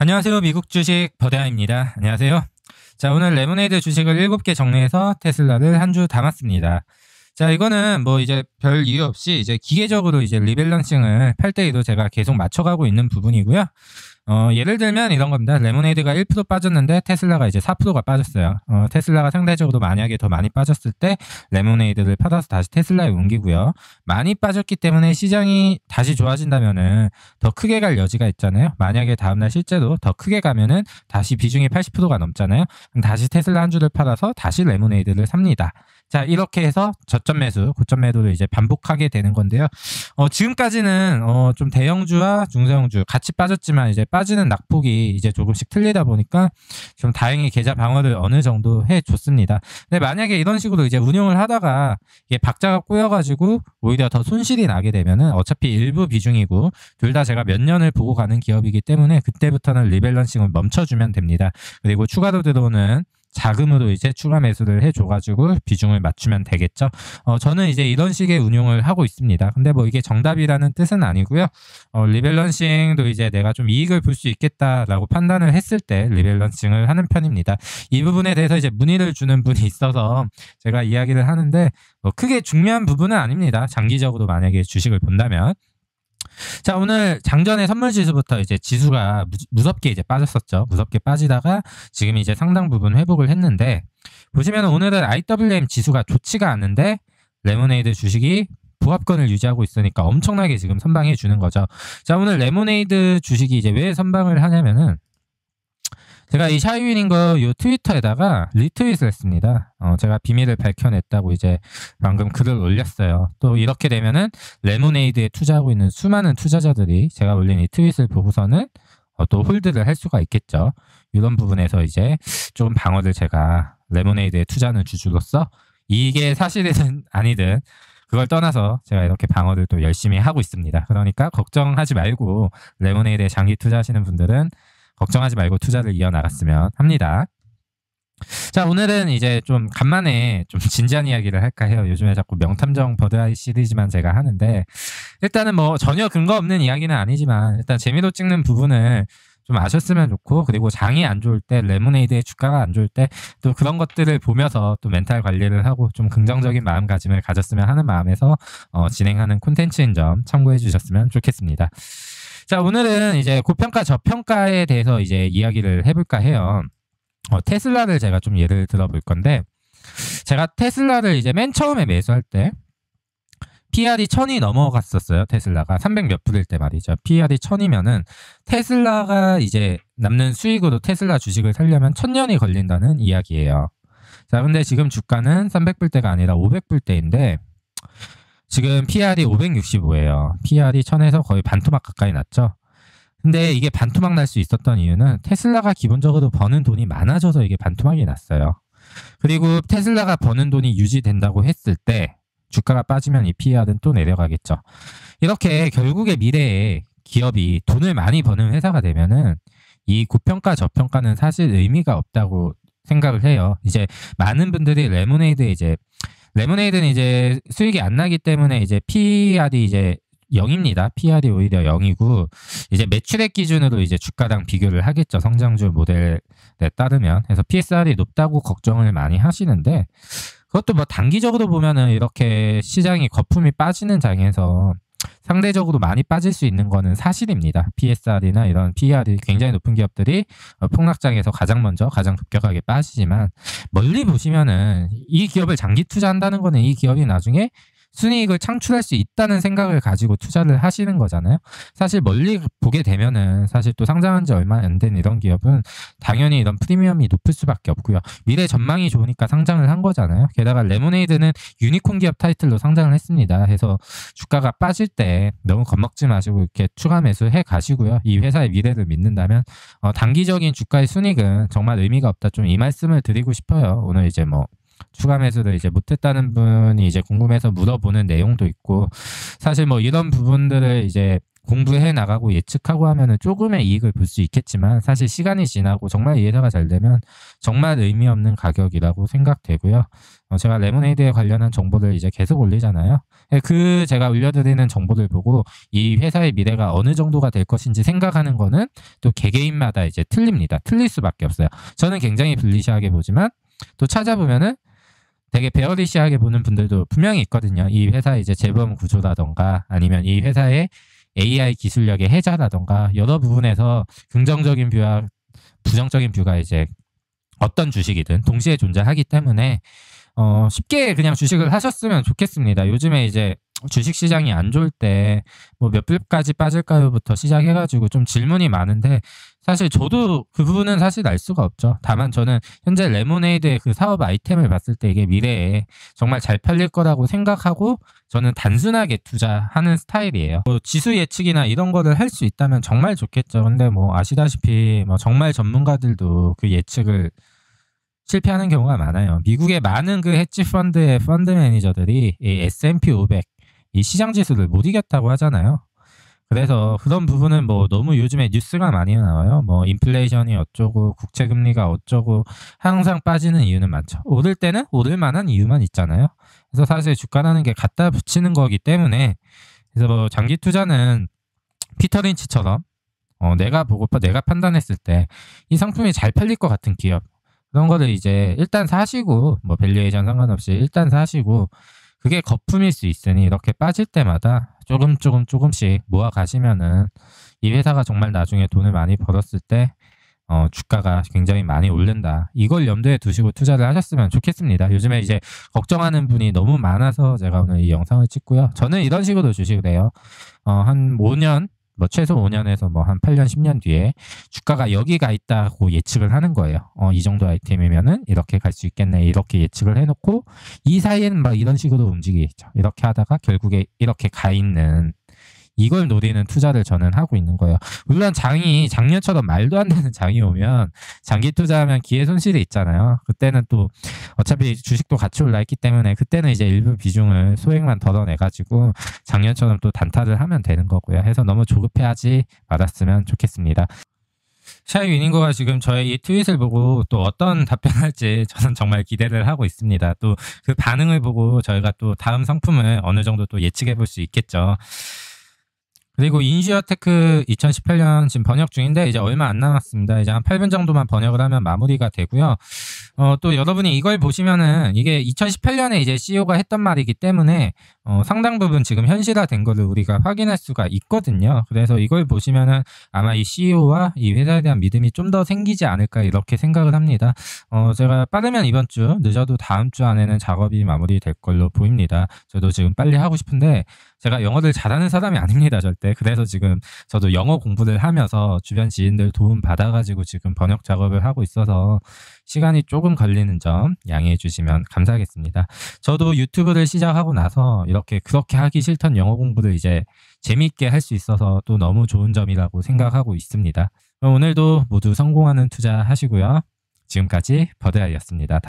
안녕하세요. 미국 주식 버대아입니다. 안녕하세요. 자, 오늘 레모네이드 주식을 7개 정리해서 테슬라를 한 주 담았습니다. 자, 이거는 뭐 이제 별 이유 없이 이제 기계적으로 이제 리밸런싱을 8대2로 제가 계속 맞춰가고 있는 부분이고요. 예를 들면 이런 겁니다. 레모네이드가 1% 빠졌는데 테슬라가 이제 4%가 빠졌어요. 테슬라가 상대적으로 만약에 더 많이 빠졌을 때 레모네이드를 팔아서 다시 테슬라에 옮기고요. 많이 빠졌기 때문에 시장이 다시 좋아진다면은 더 크게 갈 여지가 있잖아요. 만약에 다음날 실제로 더 크게 가면은 다시 비중이 80%가 넘잖아요. 그럼 다시 테슬라 한 주를 팔아서 다시 레모네이드를 삽니다. 자, 이렇게 해서 저점 매수, 고점 매도를 이제 반복하게 되는 건데요. 지금까지는 좀 대형주와 중소형주 같이 빠졌지만 이제 빠지는 낙폭이 이제 조금씩 틀리다 보니까 좀 다행히 계좌 방어를 어느 정도 해줬습니다. 근데 만약에 이런 식으로 이제 운용을 하다가 이게 박자가 꼬여가지고 오히려 더 손실이 나게 되면은 어차피 일부 비중이고 둘 다 제가 몇 년을 보고 가는 기업이기 때문에 그때부터는 리밸런싱을 멈춰주면 됩니다. 그리고 추가로 들어오는 자금으로 이제 추가 매수를 해줘가지고 비중을 맞추면 되겠죠. 저는 이제 이런 식의 운용을 하고 있습니다. 근데 뭐 이게 정답이라는 뜻은 아니고요. 리밸런싱도 이제 내가 좀 이익을 볼 수 있겠다라고 판단을 했을 때 리밸런싱을 하는 편입니다. 이 부분에 대해서 이제 문의를 주는 분이 있어서 제가 이야기를 하는데 크게 중요한 부분은 아닙니다. 장기적으로 만약에 주식을 본다면. 자, 오늘 장전의 선물지수부터 이제 지수가 무섭게 이제 빠졌었죠. 무섭게 빠지다가 지금 이제 상당 부분 회복을 했는데 보시면 오늘은 IWM 지수가 좋지가 않은데 레모네이드 주식이 보합권을 유지하고 있으니까 엄청나게 지금 선방해 주는 거죠. 자, 오늘 레모네이드 주식이 이제 왜 선방을 하냐면은 제가 이 샤이윈인 거 요 트위터에다가 리트윗을 했습니다. 제가 비밀을 밝혀냈다고 이제 방금 글을 올렸어요. 또 이렇게 되면은 레모네이드에 투자하고 있는 수많은 투자자들이 제가 올린 이 트윗을 보고서는 또 홀드를 할 수가 있겠죠. 이런 부분에서 이제 좀 방어를 제가 레모네이드에 투자하는 주주로서 이게 사실이든 아니든 그걸 떠나서 제가 이렇게 방어를 또 열심히 하고 있습니다. 그러니까 걱정하지 말고 레모네이드에 장기 투자하시는 분들은 걱정하지 말고 투자를 이어나갔으면 합니다. 자, 오늘은 이제 좀 간만에 좀 진지한 이야기를 할까 해요. 요즘에 자꾸 명탐정 버드아이 시리즈만 제가 하는데 일단은 뭐 전혀 근거 없는 이야기는 아니지만 일단 재미로 찍는 부분을 좀 아셨으면 좋고 그리고 장이 안 좋을 때 레모네이드의 주가가 안 좋을 때 또 그런 것들을 보면서 또 멘탈 관리를 하고 좀 긍정적인 마음가짐을 가졌으면 하는 마음에서 진행하는 콘텐츠인 점 참고해 주셨으면 좋겠습니다. 자, 오늘은 이제 고평가 저평가에 대해서 이제 이야기를 해볼까 해요. 테슬라를 제가 좀 예를 들어볼 건데 제가 테슬라를 이제 맨 처음에 매수할 때 PR이 1000이 넘어갔었어요. 테슬라가 300 몇 프로일 때 말이죠. PR이 1000이면은 테슬라가 이제 남는 수익으로 테슬라 주식을 살려면 1000년이 걸린다는 이야기예요. 자, 근데 지금 주가는 300불대가 아니라 500불대인데 지금 PR이 565예요. PR이 1000에서 거의 반토막 가까이 났죠. 근데 이게 반토막 날 수 있었던 이유는 테슬라가 기본적으로 버는 돈이 많아져서 이게 반토막이 났어요. 그리고 테슬라가 버는 돈이 유지된다고 했을 때 주가가 빠지면 이 PR은 또 내려가겠죠. 이렇게 결국에 미래에 기업이 돈을 많이 버는 회사가 되면은 이 고평가 저평가는 사실 의미가 없다고 생각을 해요. 이제 많은 분들이 레모네이드는 이제 수익이 안 나기 때문에 이제 PR이 이제 0입니다. PR이 오히려 0이고 이제 매출액 기준으로 이제 주가당 비교를 하겠죠. 성장주 모델에 따르면. 그래서 PSR이 높다고 걱정을 많이 하시는데 그것도 뭐 단기적으로 보면은 이렇게 시장이 거품이 빠지는 장에서 상대적으로 많이 빠질 수 있는 거는 사실입니다. PSR이나 이런 PER이 굉장히 높은 기업들이 폭락장에서 가장 급격하게 빠지지만 멀리 보시면은 이 기업을 장기 투자한다는 거는 이 기업이 나중에 순이익을 창출할 수 있다는 생각을 가지고 투자를 하시는 거잖아요. 사실 멀리 보게 되면은 사실 또 상장한 지 얼마 안 된 이런 기업은 당연히 이런 프리미엄이 높을 수밖에 없고요. 미래 전망이 좋으니까 상장을 한 거잖아요. 게다가 레모네이드는 유니콘 기업 타이틀로 상장을 했습니다. 해서 주가가 빠질 때 너무 겁먹지 마시고 이렇게 추가 매수해 가시고요. 이 회사의 미래를 믿는다면 단기적인 주가의 순이익은 정말 의미가 없다. 좀 이 말씀을 드리고 싶어요. 오늘 이제 뭐 추가 매수를 이제 못했다는 분이 이제 궁금해서 물어보는 내용도 있고 사실 뭐 이런 부분들을 이제 공부해 나가고 예측하고 하면은 조금의 이익을 볼 수 있겠지만 사실 시간이 지나고 정말 이 회사가 잘 되면 정말 의미 없는 가격이라고 생각되고요. 제가 레모네이드에 관련한 정보를 이제 계속 올리잖아요. 그 제가 올려드리는 정보를 보고 이 회사의 미래가 어느 정도가 될 것인지 생각하는 거는 또 개개인마다 이제 틀립니다. 틀릴 수밖에 없어요. 저는 굉장히 불리시하게 보지만 또 찾아보면은 되게 베어리시하게 보는 분들도 분명히 있거든요. 이 회사의 이제 재범 구조라던가 아니면 이 회사의 AI 기술력의 해자라던가 여러 부분에서 긍정적인 뷰와 부정적인 뷰가 이제 어떤 주식이든 동시에 존재하기 때문에 쉽게 그냥 주식을 하셨으면 좋겠습니다. 요즘에 이제 주식 시장이 안 좋을 때 뭐 몇 불까지 빠질까요부터 시작해가지고 좀 질문이 많은데 사실 저도 그 부분은 사실 알 수가 없죠. 다만 저는 현재 레모네이드의 그 사업 아이템을 봤을 때 이게 미래에 정말 잘 팔릴 거라고 생각하고 저는 단순하게 투자하는 스타일이에요. 뭐 지수 예측이나 이런 거를 할 수 있다면 정말 좋겠죠. 근데 뭐 아시다시피 뭐 정말 전문가들도 그 예측을 실패하는 경우가 많아요. 미국의 많은 그 헤지 펀드의 펀드 매니저들이 이 S&P 500 이 시장 지수를 못 이겼다고 하잖아요. 그래서 그런 부분은 뭐 너무 요즘에 뉴스가 많이 나와요. 뭐 인플레이션이 어쩌고 국채 금리가 어쩌고 항상 빠지는 이유는 많죠. 오를 때는 오를 만한 이유만 있잖아요. 그래서 사실 주가라는 게 갖다 붙이는 거기 때문에 그래서 뭐 장기 투자는 피터 린치처럼 내가 보고 내가 판단했을 때 이 상품이 잘 팔릴 것 같은 기업 그런 거를 이제 일단 사시고 뭐 밸류에이션 상관없이 일단 사시고 그게 거품일 수 있으니 이렇게 빠질 때마다 조금씩 모아 가시면은 이 회사가 정말 나중에 돈을 많이 벌었을 때 주가가 굉장히 많이 오른다. 이걸 염두에 두시고 투자를 하셨으면 좋겠습니다. 요즘에 이제 걱정하는 분이 너무 많아서 제가 오늘 이 영상을 찍고요. 저는 이런 식으로 주식을 해요. 한 5년 뭐 최소 5년에서 뭐 한 8년, 10년 뒤에 주가가 여기가 있다고 예측을 하는 거예요. 이 정도 아이템이면은 이렇게 갈 수 있겠네. 이렇게 예측을 해놓고 이 사이에는 막 이런 식으로 움직이겠죠. 이렇게 하다가 결국에 이렇게 가 있는 이걸 노리는 투자를 저는 하고 있는 거예요. 물론 장이 작년처럼 말도 안 되는 장이 오면 장기 투자하면 기회 손실이 있잖아요. 그때는 또 어차피 주식도 같이 올라 있기 때문에 그때는 이제 일부 비중을 소액만 덜어내가지고 작년처럼 또 단타를 하면 되는 거고요. 해서 너무 조급해하지 말았으면 좋겠습니다. 샤이 위닝거가 지금 저의 이 트윗을 보고 또 어떤 답변할지 저는 정말 기대를 하고 있습니다. 또 그 반응을 보고 저희가 또 다음 상품을 어느 정도 또 예측해 볼 수 있겠죠. 그리고 인슈어테크 2018년 지금 번역 중인데 이제 얼마 안 남았습니다. 이제 한 8분 정도만 번역을 하면 마무리가 되고요. 또 여러분이 이걸 보시면은 이게 2018년에 이제 CEO가 했던 말이기 때문에 상당 부분 지금 현실화된 거를 우리가 확인할 수가 있거든요. 그래서 이걸 보시면은 아마 이 CEO와 이 회사에 대한 믿음이 좀 더 생기지 않을까 이렇게 생각을 합니다. 제가 빠르면 이번 주, 늦어도 다음 주 안에는 작업이 마무리될 걸로 보입니다. 저도 지금 빨리 하고 싶은데 제가 영어를 잘하는 사람이 아닙니다, 절대. 그래서 지금 저도 영어 공부를 하면서 주변 지인들 도움 받아가지고 지금 번역 작업을 하고 있어서 시간이 조금 걸리는 점 양해해 주시면 감사하겠습니다. 저도 유튜브를 시작하고 나서 이렇게 그렇게 하기 싫던 영어 공부를 이제 재미있게 할 수 있어서 또 너무 좋은 점이라고 생각하고 있습니다. 오늘도 모두 성공하는 투자 하시고요. 지금까지 버드아이였습니다.